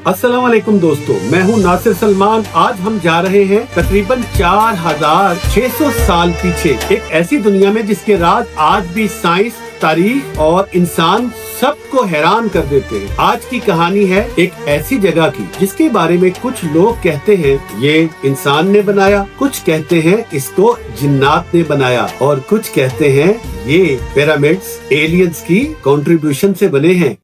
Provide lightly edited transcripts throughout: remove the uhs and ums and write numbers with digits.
अस्सलाम वालेकुम दोस्तों, मैं हूं नासिर सलमान। आज हम जा रहे हैं तकरीबन 4600 साल पीछे, एक ऐसी दुनिया में जिसके राज आज भी साइंस, तारीख और इंसान सबको हैरान कर देते हैं। आज की कहानी है एक ऐसी जगह की जिसके बारे में कुछ लोग कहते हैं ये इंसान ने बनाया, कुछ कहते हैं इसको जिन्नात ने बनाया और कुछ कहते हैं ये पिरामिड्स एलियंस की कंट्रीब्यूशन से बने हैं।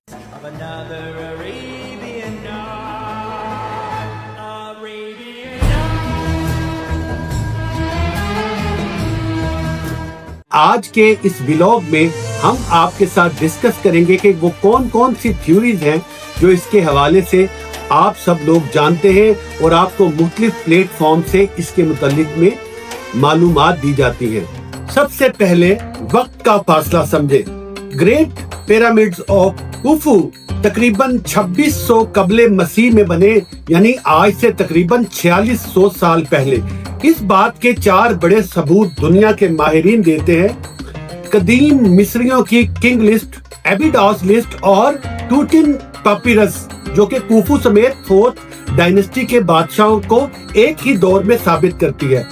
आज के इस व्लॉग में हम आपके साथ डिस्कस करेंगे कि वो कौन कौन सी थ्योरीज हैं जो इसके हवाले से आप सब लोग जानते हैं और आपको मुख्तलिफ प्लेटफॉर्म से इसके मुतालिक में मालूमात दी जाती हैं। सबसे पहले वक्त का फासला समझे। ग्रेट पिरामिड्स ऑफ खुफू तकरीबन 2600 कबले मसीह में बने, यानी आज से तकरीबन 4600 साल पहले। इस बात के 4 बड़े सबूत दुनिया के माहिरीन देते हैं। कदीम मिस्रियों की किंग लिस्ट, एबिडॉस लिस्ट और टूटिन पापिरस, जो कि खुफू समेत 4th डायनेस्टी के बादशाहों को एक ही दौर में साबित करती है।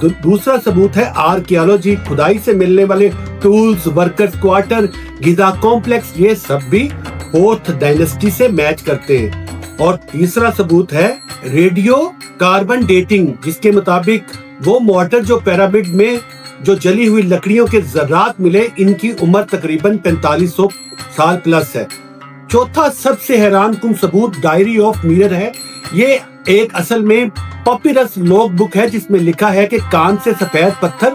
दूसरा सबूत है आर्कियोलॉजी, खुदाई से मिलने वाले टूल्स, वर्कर्स क्वार्टर, गिजा कॉम्प्लेक्स, ये सब भी 4th डायनेस्टी से मैच करते हैं। और तीसरा सबूत है रेडियो कार्बन डेटिंग, जिसके मुताबिक वो मॉर्टर जो पिरामिड में जो जली हुई लकड़ियों के ज़र्रात मिले, इनकी उम्र तकरीबन 4500 साल प्लस है। चौथा सबसे हैरानकुन सबूत डायरी ऑफ मिरर है। ये एक असल में पॉपिरस लॉग बुक है जिसमें लिखा है कि कान से सफेद पत्थर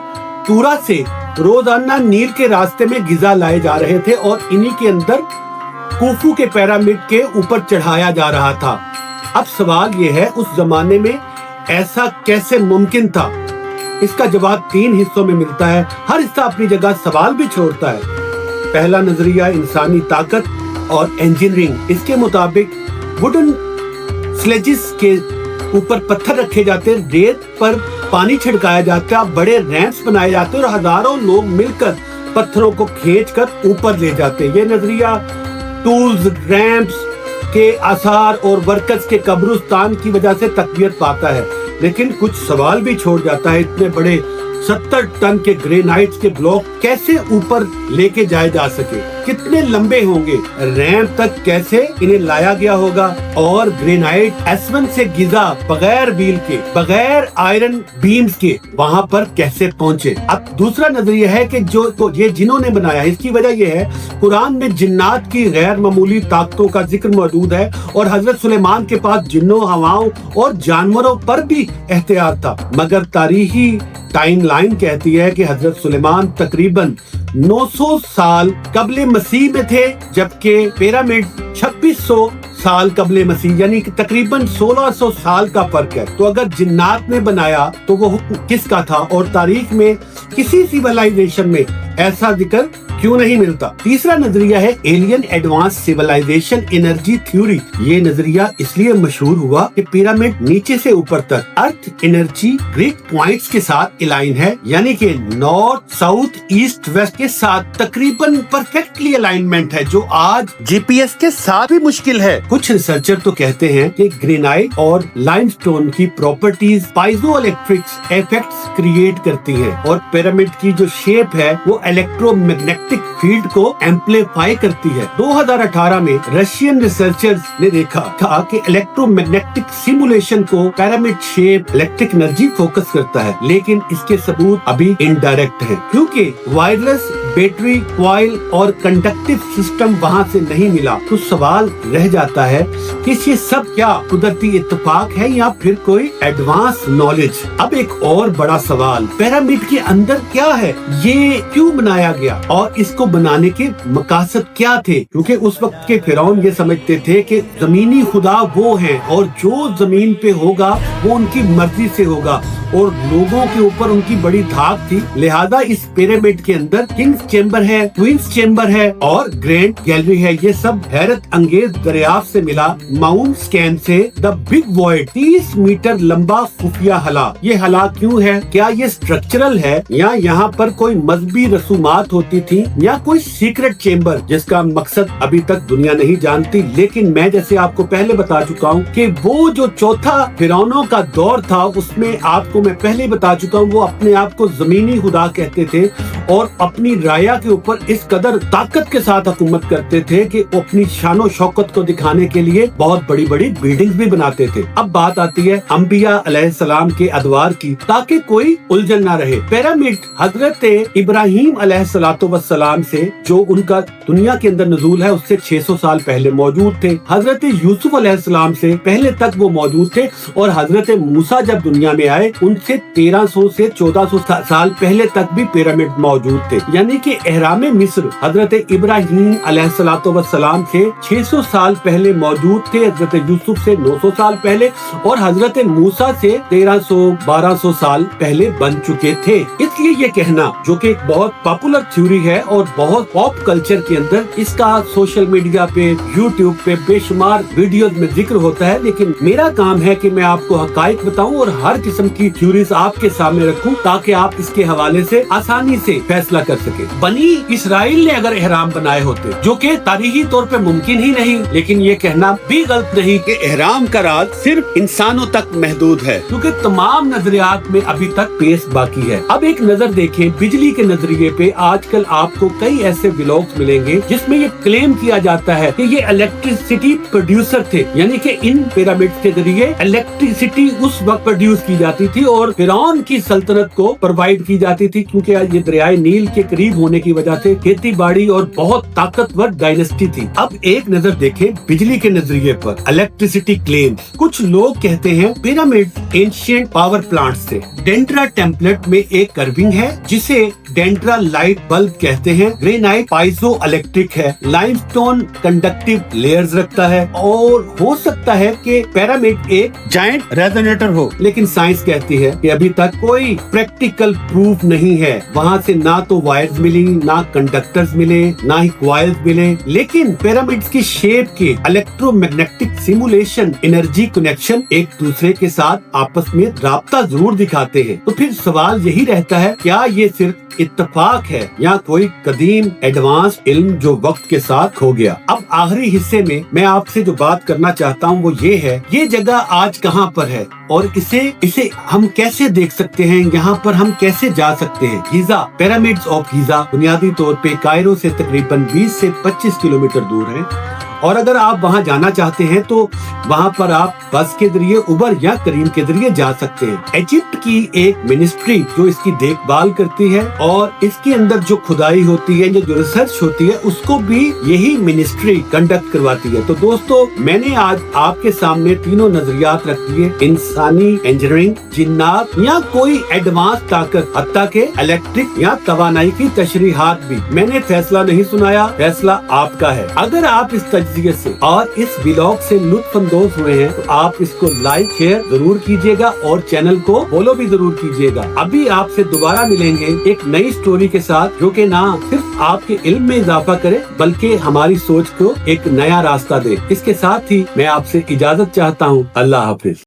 तूरा से रोजाना नील के रास्ते में गिजा लाए जा रहे थे और इन्हीं के अंदर खुफू के पिरामिड के ऊपर चढ़ाया जा रहा था। अब सवाल ये है, उस जमाने में ऐसा कैसे मुमकिन था? इसका जवाब 3 हिस्सों में मिलता है। हर हिस्सा अपनी जगह सवाल भी छोड़ता है। पहला नजरिया इंसानी ताकत और इंजीनियरिंग। इसके मुताबिक वुडन स्लेजिस के ऊपर पत्थर रखे जाते, रेत पर पानी छिड़काया जाता, बड़े रैंप्स बनाए जाते और हजारों लोग मिलकर पत्थरों को खींचकर ऊपर ले जाते। ये नजरिया टूल्स, रैंप्स के आसार और वर्कर्स के कब्रिस्तान की वजह से तकवीत पाता है, लेकिन कुछ सवाल भी छोड़ जाता है। इतने बड़े 70 टन के ग्रेनाइट के ब्लॉक कैसे ऊपर लेके जाए जा सके? कितने लंबे होंगे? रैंप तक कैसे इन्हें लाया गया होगा? और ग्रेनाइट S1 से गिजा बगैर व्हील के, बगैर आयरन बीम्स के वहां पर कैसे पहुंचे? अब दूसरा नजरिया है कि जो तो ये जिन्होंने बनाया, इसकी वजह यह है कुरान में जिन्नात की गैर मामूली ताकतों का जिक्र मौजूद है और हजरत सुलेमान के पास जिन्नों, हवाओं और जानवरों पर भी एहतियात था। मगर तारीखी टाइमलाइन कहती है कि हजरत सुलेमान तकरीबन 900 साल कबले मसीह में थे, जबकि पिरामिड 2600 साल कबले मसीह, यानी कि तकरीबन 1600 साल का फर्क है। तो अगर जिन्नात ने बनाया तो वो किसका था? और तारीख में किसी सिविलाइजेशन में ऐसा जिक्र क्यों नहीं मिलता? तीसरा नजरिया है alien advance civilisation energy theory. ये नजरिया इसलिए मशहूर हुआ कि पिरामिड नीचे से ऊपर तक अर्थ एनर्जी ग्रिड पॉइंट्स के साथ अलाइन है, यानी कि नॉर्थ, साउथ, ईस्ट, वेस्ट के साथ तकरीबन परफेक्टली अलाइनमेंट है, जो आज जीपीएस के साथ भी मुश्किल है। कुछ रिसर्चर तो कहते हैं कि ग्रेनाइट और लाइमस्टोन की प्रॉपर्टीज पाइजो इलेक्ट्रिक इफेक्ट्स क्रिएट करती है और पिरामिड की जो शेप है वो इलेक्ट्रोमैग्नेटिक फील्ड को एम्पलीफाई करती है। 2018 में रशियन रिसर्चर्स ने देखा था कि इलेक्ट्रोमैग्नेटिक सिमुलेशन को pyramid shape electric energy focus करता है, लेकिन इसके सबूत अभी इनडायरेक्ट है क्योंकि वायरलेस बैटरी, कॉइल और कंडक्टिव सिस्टम वहाँ से नहीं मिला। तो सवाल रह जाता है कि ये सब क्या कुदरती इत्तेफाक है या फिर कोई एडवांस नॉलेज? अब एक और बड़ा सवाल, पिरामिड के अंदर क्या है? ये क्यों बनाया गया और इसको बनाने के मकासद क्या थे? क्योंकि उस वक्त के फिरौन ये समझते थे कि जमीनी खुदा वो हैं और जो जमीन पे होगा वो उनकी मर्जी से होगा और लोगों के ऊपर उनकी बड़ी धाक थी। लिहाजा इस पिरामिड के अंदर किंग्स चेम्बर है, क्वींस चेम्बर है और ग्रैंड गैलरी है। ये सब हैरत अंगेज दरियाफ्त से मिला। माउंट स्कैन से द बिग वॉइड 30 मीटर लंबा खुफिया हला। ये हला क्यों है? क्या ये स्ट्रक्चरल है या यहाँ पर कोई मजहबी रसूमात होती थी या कोई सीक्रेट चेम्बर जिसका मकसद अभी तक दुनिया नहीं जानती। लेकिन मैं जैसे आपको पहले बता चुका हूँ कि वो जो चौथा फिरौनों का दौर था उसमें आपको मैं पहले बता चुका हूँ वो अपने आप को जमीनी खुदा कहते थे और अपनी राया के ऊपर इस कदर ताकत के साथ हुकूमत करते थे कि वो अपनी शानो शौकत को दिखाने के लिए बहुत बड़ी बड़ी बिल्डिंग्स भी बनाते थे। अब बात आती है अंबिया अलैहिस्सलाम के अदवार की, ताकि कोई उलझन ना रहे। पिरामिड हजरत इब्राहिम अलैहिस्सलाम से जो उनका दुनिया के अंदर नज़ूल है उससे 600 साल पहले मौजूद थे। हजरत यूसुफ अलैहिस्सलाम से पहले तक वो मौजूद थे और हजरत मूसा जब दुनिया में आए उनसे 1300 से 1400 साल पहले तक भी पिरामिड मौजूद थे। यानी कि एहराम मिस्र हजरत इब्राहिम अलैहिस्सलाम से 600 साल पहले मौजूद थे, हजरत यूसुफ से 900 साल पहले और हजरत मूसा से 1300-1200 साल पहले बन चुके थे। इसलिए ये कहना जो कि एक बहुत पॉपुलर थ्योरी है और बहुत पॉप कल्चर के अंदर इसका सोशल मीडिया पे, यूट्यूब पे बेशुमार वीडियोस में जिक्र होता है, लेकिन मेरा काम है कि मैं आपको हकाइक बताऊं और हर किस्म की थ्योरीज आपके सामने रखूं ताकि आप इसके हवाले से आसानी से फैसला कर सके। बनी इसराइल ने अगर एहराम बनाए होते, जो कि तारीखी तौर पे मुमकिन ही नहीं, लेकिन ये कहना भी गलत नहीं कि एहराम का राज सिर्फ इंसानों तक महदूद है, क्योंकि तमाम नजरियात में अभी तक पेश बाकी है। अब एक नजर देखें बिजली के नजरिए पे। आजकल आपको कई ऐसे व्लॉग्स मिलेंगे जिसमें ये क्लेम किया जाता है कि ये इलेक्ट्रिसिटी प्रोड्यूसर थे, यानी कि इन पिरामिड के जरिए इलेक्ट्रिसिटी उस वक्त प्रोड्यूस की जाती थी और फिरौन की सल्तनत को प्रोवाइड की जाती थी, क्योंकि ये दरियाए नील के करीब होने की वजह से खेती बाड़ी और बहुत ताकतवर डायनेस्टी थी। अब एक नजर देखें बिजली के नजरिए पर इलेक्ट्रिसिटी क्लेम। कुछ लोग कहते हैं पिरामिड एंशिएंट पावर प्लांट से। डेंड्रा टेम्पलेट में एक कर्विंग है जिसे डेंड्रा लाइट बल्ब कहते हैं। ग्रेनाइट पाइजो इलेक्ट्रिक है, लाइमस्टोन कंडक्टिव लेयर्स रखता है और हो सकता है कि पिरामिड एक जायंट रेजोनेटर हो, लेकिन साइंस कहती है कि अभी तक कोई प्रैक्टिकल प्रूफ नहीं है। वहाँ से ना तो वायर्स मिली, ना कंडक्टर्स मिले, ना ही कॉइल्स मिले, लेकिन पिरामिड्स की शेप के इलेक्ट्रोमैग्नेटिक सिमुलेशन एनर्जी कनेक्शन एक दूसरे के साथ आपस में राब्ता जरूर दिखाते हैं। तो फिर सवाल यही रहता है, क्या ये सिर्फ इत्तेफाक है या कोई कदीम एडवांस इल्म जो वक्त के साथ खो गया? अब आखिरी हिस्से में मैं आपसे जो बात करना चाहता हूँ वो ये है, ये जगह आज कहाँ पर है और इसे हम कैसे देख सकते हैं, यहाँ पर हम कैसे जा सकते हैं? गीजा, पिरामिड्स ऑफ गीजा बुनियादी तौर पे कायरो से तकरीबन 20 से 25 किलोमीटर दूर है और अगर आप वहां जाना चाहते हैं तो वहां पर आप बस के जरिए, उबर या करीम के जरिए जा सकते हैं। इजिप्ट की एक मिनिस्ट्री जो इसकी देखभाल करती है और इसके अंदर जो खुदाई होती है, जो रिसर्च होती है, उसको भी यही मिनिस्ट्री कंडक्ट करवाती है। तो दोस्तों, मैंने आज आपके सामने तीनों नजरियात रख दिए, इंसानी इंजीनियरिंग, जिन्नात या कोई एडवांस ताकत, हत्ता के इलेक्ट्रिक या तवानाई की तशरीहात भी। मैंने फैसला नहीं सुनाया, फैसला आपका है। अगर आप इस तजज़िये से और इस व्लॉग से लुत्फानंदोज हुए हैं तो आप इसको लाइक शेयर जरूर कीजिएगा और चैनल को फॉलो भी जरूर कीजिएगा। अभी आपसे दोबारा मिलेंगे एक नई स्टोरी के साथ, जो कि ना सिर्फ आपके इल्म में इजाफा करे बल्कि हमारी सोच को एक नया रास्ता दे। इसके साथ ही मैं आपसे इजाजत चाहता हूँ। अल्लाह हाफिज।